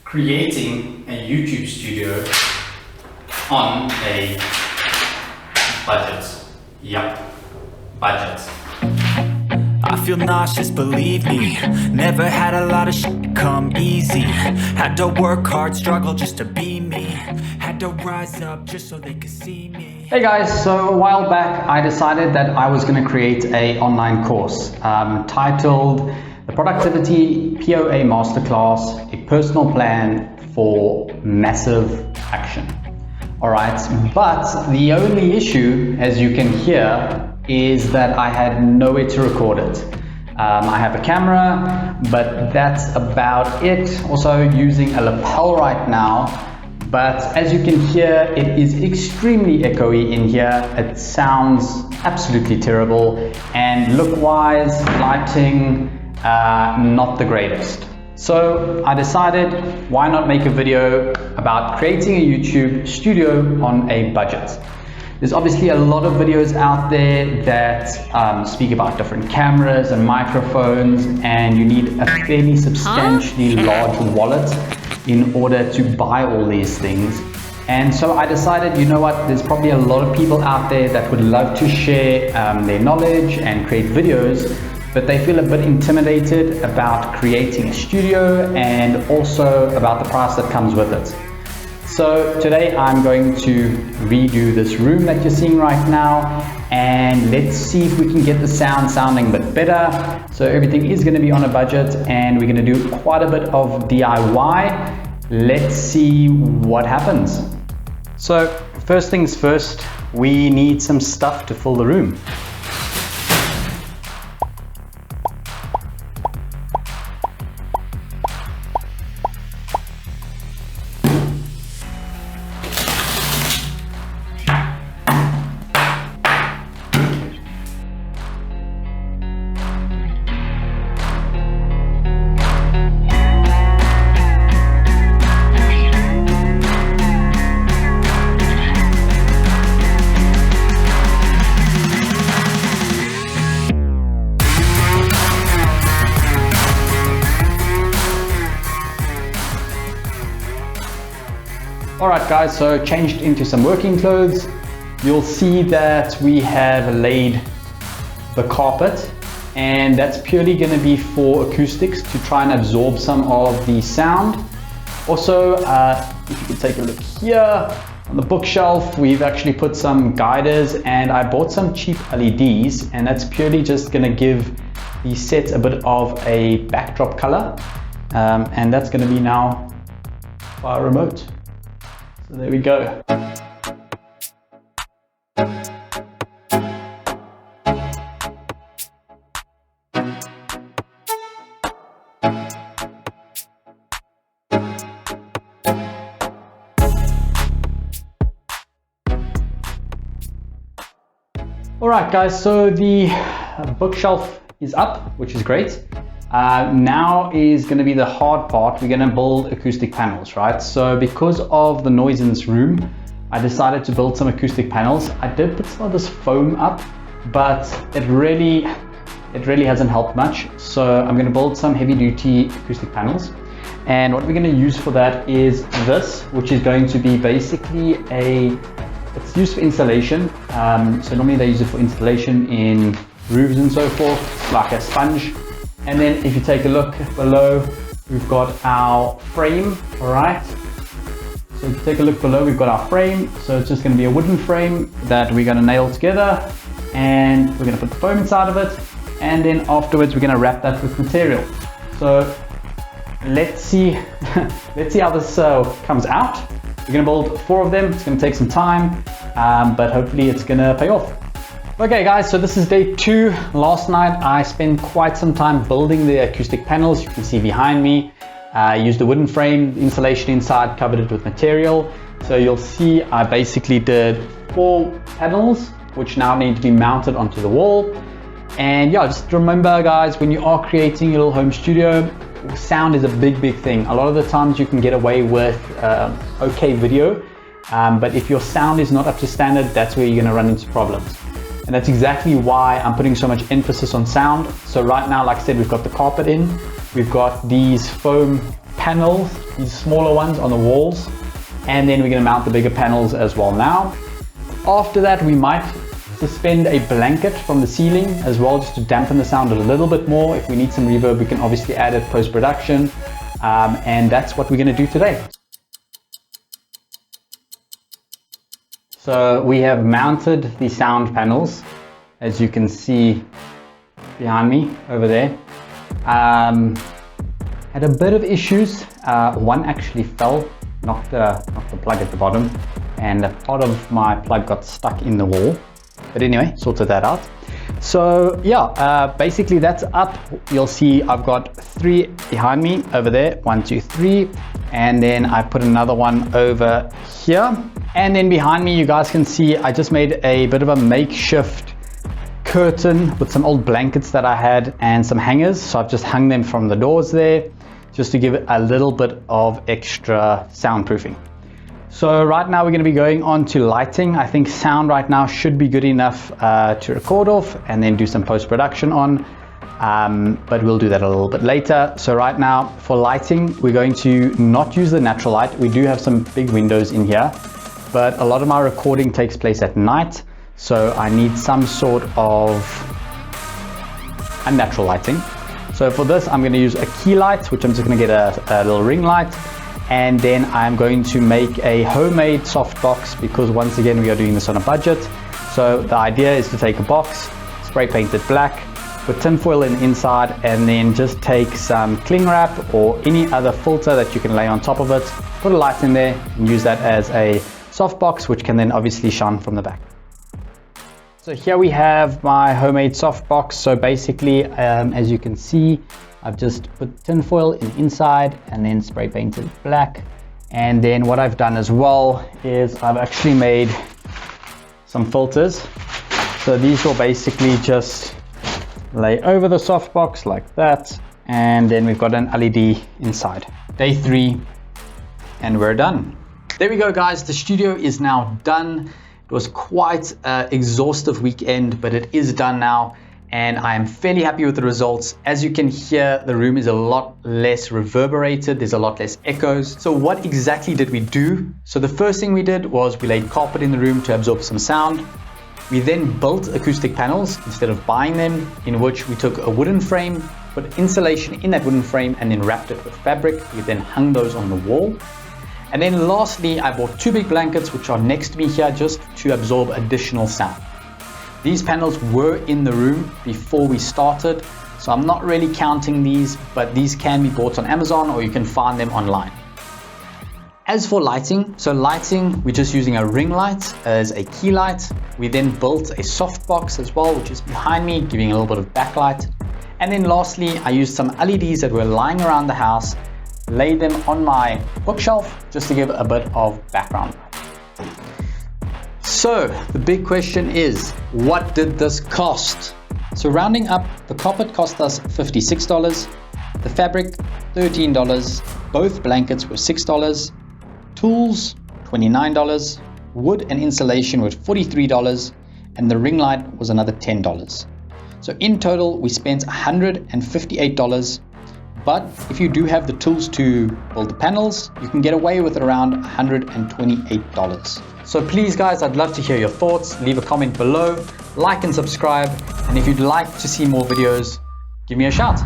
creating a YouTube studio on a budget. Yep, budget. I feel nauseous, believe me. Never had a lot of shit come easy. Had to work hard, struggle just to be me. Had to rise up just so they could see me. Hey guys, so a while back I decided that I was going to create an online course titled the Productivity POA Masterclass, a personal plan for massive action. Alright, but the only issue, as you can hear, is that I had nowhere to record it. I have a camera, but that's about it. Also using a lapel right now, but as you can hear, it is extremely echoey in here. It sounds absolutely terrible, and look-wise, lighting, not the greatest. So I decided, why not make a video about creating a YouTube studio on a budget. There's obviously a lot of videos out there that speak about different cameras and microphones, and you need a fairly substantially large wallet in order to buy all these things. And so I decided, you know what, there's probably a lot of people out there that would love to share their knowledge and create videos, but they feel a bit intimidated about creating a studio and also about the price that comes with it. So today I'm going to redo this room that you're seeing right now, and let's see if we can get the sound sounding a bit better. So everything is going to be on a budget, and we're going to do quite a bit of DIY. Let's see what happens. So first things first, we need some stuff to fill the room. Alright guys, so changed into some working clothes. You'll see that we have laid the carpet, and that's purely going to be for acoustics to try and absorb some of the sound. Also, if you can take a look here on the bookshelf, we've actually put some guiders, and I bought some cheap LEDs, and that's purely just going to give the set a bit of a backdrop color, and that's going to be now via remote. So there we go. Alright guys, so the bookshelf is up, which is great. Now is going to be the hard part. We're going to build acoustic panels, right? So because of the noise in this room, I decided to build some acoustic panels. I did put some of this foam up, but it really hasn't helped much. So I'm going to build some heavy duty acoustic panels. And what we're going to use for that is this, which is going to be basically it's used for insulation. So normally they use it for insulation in roofs and so forth, like a sponge. And then if you take a look below, we've got our frame, all right? So if you take a look below, we've got our frame. So it's just gonna be a wooden frame that we're gonna nail together, and we're gonna put the foam inside of it. And then afterwards, we're gonna wrap that with material. So let's see, let's see how this comes out. We're gonna build 4 of them. It's gonna take some time, but hopefully it's gonna pay off. Okay guys, so this is day 2. Last night I spent quite some time building the acoustic panels. You can see behind me. I used a wooden frame, insulation inside, covered it with material. So you'll see I basically did 4 panels, which now need to be mounted onto the wall. And yeah, just remember guys, when you are creating your little home studio, sound is a big thing. A lot of the times you can get away with okay video, but if your sound is not up to standard, that's where you're gonna run into problems. And that's exactly why I'm putting so much emphasis on sound. So right now, like I said, we've got the carpet in, we've got these foam panels, these smaller ones on the walls, and then we're going to mount the bigger panels as well now. After that, we might suspend a blanket from the ceiling as well, just to dampen the sound a little bit more. If we need some reverb, we can obviously add it post-production, and that's what we're going to do today. So we have mounted the sound panels, as you can see behind me over there. Had a bit of issues. One actually fell, knocked the plug at the bottom, and a part of my plug got stuck in the wall. But anyway, sorted that out. So yeah, basically that's up. You'll see I've got 3 behind me over there, 1, 2, 3, and then I put another one over here. And then behind me, you guys can see I just made a bit of a makeshift curtain with some old blankets that I had and some hangers. So I've just hung them from the doors there, just to give it a little bit of extra soundproofing. So right now we're going to be going on to lighting. I think sound right now should be good enough to record off and then do some post-production on, but we'll do that a little bit later. So right now for lighting, we're going to not use the natural light. We do have some big windows in here, but a lot of my recording takes place at night, so I need some sort of unnatural lighting. So for this, I'm going to use a key light, which I'm just going to get a little ring light. And then I'm going to make a homemade softbox, because once again, we are doing this on a budget. So the idea is to take a box, spray paint it black, put tinfoil in the inside, and then just take some cling wrap or any other filter that you can lay on top of it, put a light in there, and use that as a softbox, which can then obviously shine from the back. So here we have my homemade softbox. So basically, as you can see, I've just put tinfoil in the inside and then spray painted black. And then what I've done as well is I've actually made some filters. So these will basically just lay over the softbox like that. And then we've got an LED inside. Day 3, and we're done. There we go, guys. The studio is now done. It was quite an exhaustive weekend, but it is done now. And I am fairly happy with the results. As you can hear, the room is a lot less reverberated. There's a lot less echoes. So what exactly did we do? So the first thing we did was we laid carpet in the room to absorb some sound. We then built acoustic panels instead of buying them, in which we took a wooden frame, put insulation in that wooden frame, and then wrapped it with fabric. We then hung those on the wall. And then lastly, I bought 2 big blankets, which are next to me here, just to absorb additional sound. These panels were in the room before we started, so I'm not really counting these, but these can be bought on Amazon or you can find them online. As for lighting, we're just using a ring light as a key light. We then built a softbox as well, which is behind me, giving a little bit of backlight. And then lastly, I used some LEDs that were lying around the house, laid them on my bookshelf just to give a bit of background. So the big question is, what did this cost? So rounding up, the carpet cost us $56, the fabric $13, both blankets were $6, tools $29, wood and insulation were $43, and the ring light was another $10. So in total, we spent $158. But if you do have the tools to build the panels, you can get away with around $128. So please guys, I'd love to hear your thoughts. Leave a comment below, like and subscribe. And if you'd like to see more videos, give me a shout.